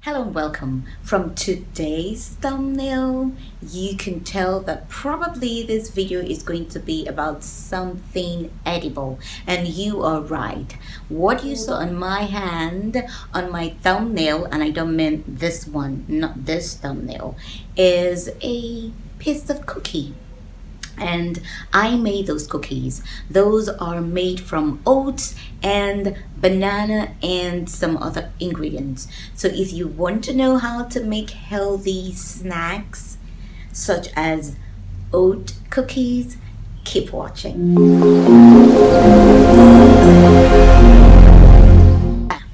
Hello and welcome. From today's thumbnail, you can tell that probably this video is going to be about something edible, and you are right. What you saw on my hand, on my thumbnail, and I don't mean this one, not this thumbnail, is a piece of cookie. And I made those cookies. Those are made from oats and banana and some other ingredients. So if you want to know how to make healthy snacks such as oat cookies, keep watching.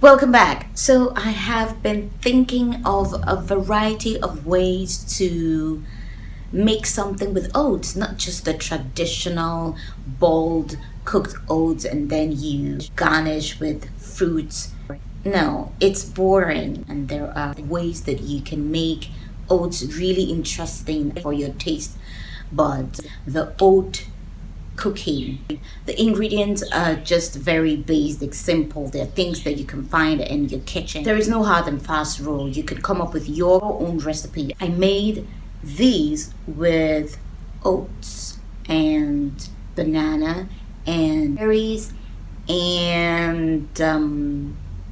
Welcome back. So I have been thinking of a variety of ways to make something with oats, not just the traditional boiled cooked oats and then you garnish with fruits. No, it's boring, and there are ways that you can make oats really interesting for your taste. But the oat cookie, the ingredients are just very basic, simple. They're things that you can find in your kitchen. There is no hard and fast rule. You could come up with your own recipe. I made these with oats and banana and berries and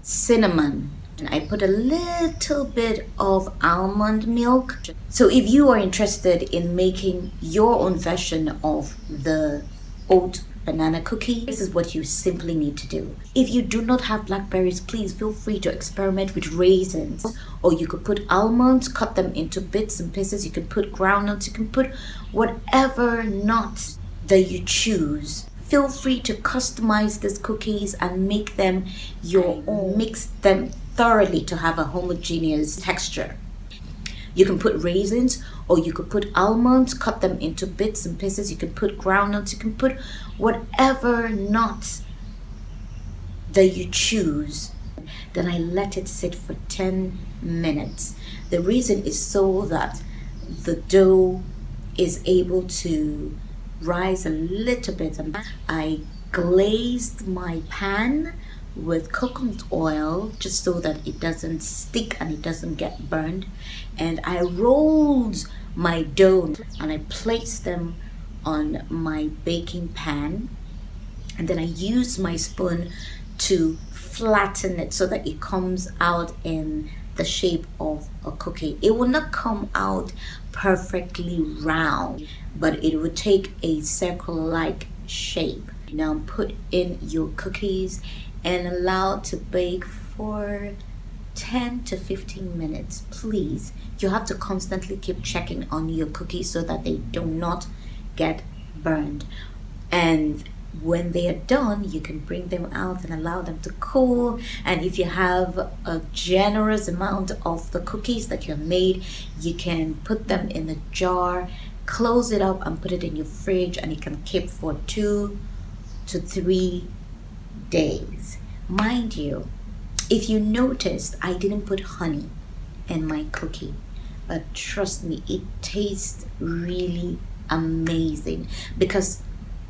cinnamon, and I put a little bit of almond milk. So if you are interested in making your own version of the oat banana cookie, this is what you simply need to do. If you do not have blackberries, please feel free to experiment with raisins, or you could put almonds, cut them into bits and pieces. You can put groundnuts, you can put whatever nuts that you choose. Feel free to customize these cookies and make them your own. Mix them thoroughly to have a homogeneous texture. You can put raisins, or you could put almonds, cut them into bits and pieces. You can put groundnuts, you can put whatever nuts that you choose. Then I let it sit for 10 minutes. The reason is so that the dough is able to rise a little bit. I glazed my pan with coconut oil just so that it doesn't stick and it doesn't get burned, and I rolled my dough and I placed them on my baking pan, and then I used my spoon to flatten it so that it comes out in the shape of a cookie. It will not come out perfectly round, but it will take a circle-like shape. Now put in your cookies and allow to bake for 10 to 15 minutes. Please, you have to constantly keep checking on your cookies so that they do not get burned. And when they are done, you can bring them out and allow them to cool. And if you have a generous amount of the cookies that you have made, you can put them in a jar, close it up and put it in your fridge, and you can keep for 2 to 3 days. Mind you, if you noticed, I didn't put honey in my cookie, but trust me, it tastes really amazing, because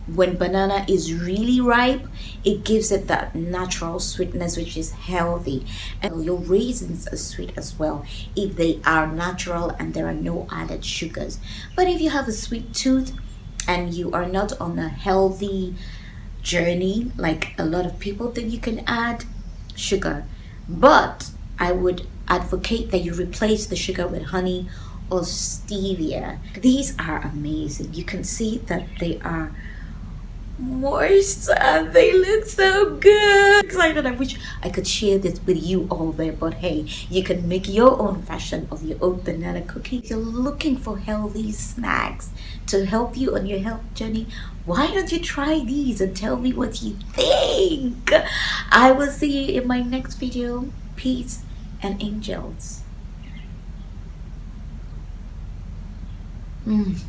when banana is really ripe, it gives it that natural sweetness which is healthy, and your raisins are sweet as well if they are natural and there are no added sugars. But if you have a sweet tooth and you are not on a healthy journey like a lot of people, then you can add sugar. But I would advocate that you replace the sugar with honey or stevia. These are amazing. You can see that they are moist and they look so good. Excited. I wish I could share this with you all there, but hey, you can make your own version of your oat banana cookie. If you're looking for healthy snacks to help you on your health journey, why don't you try these and tell me what you think? I will see you in my next video. Peace and angels. Mm.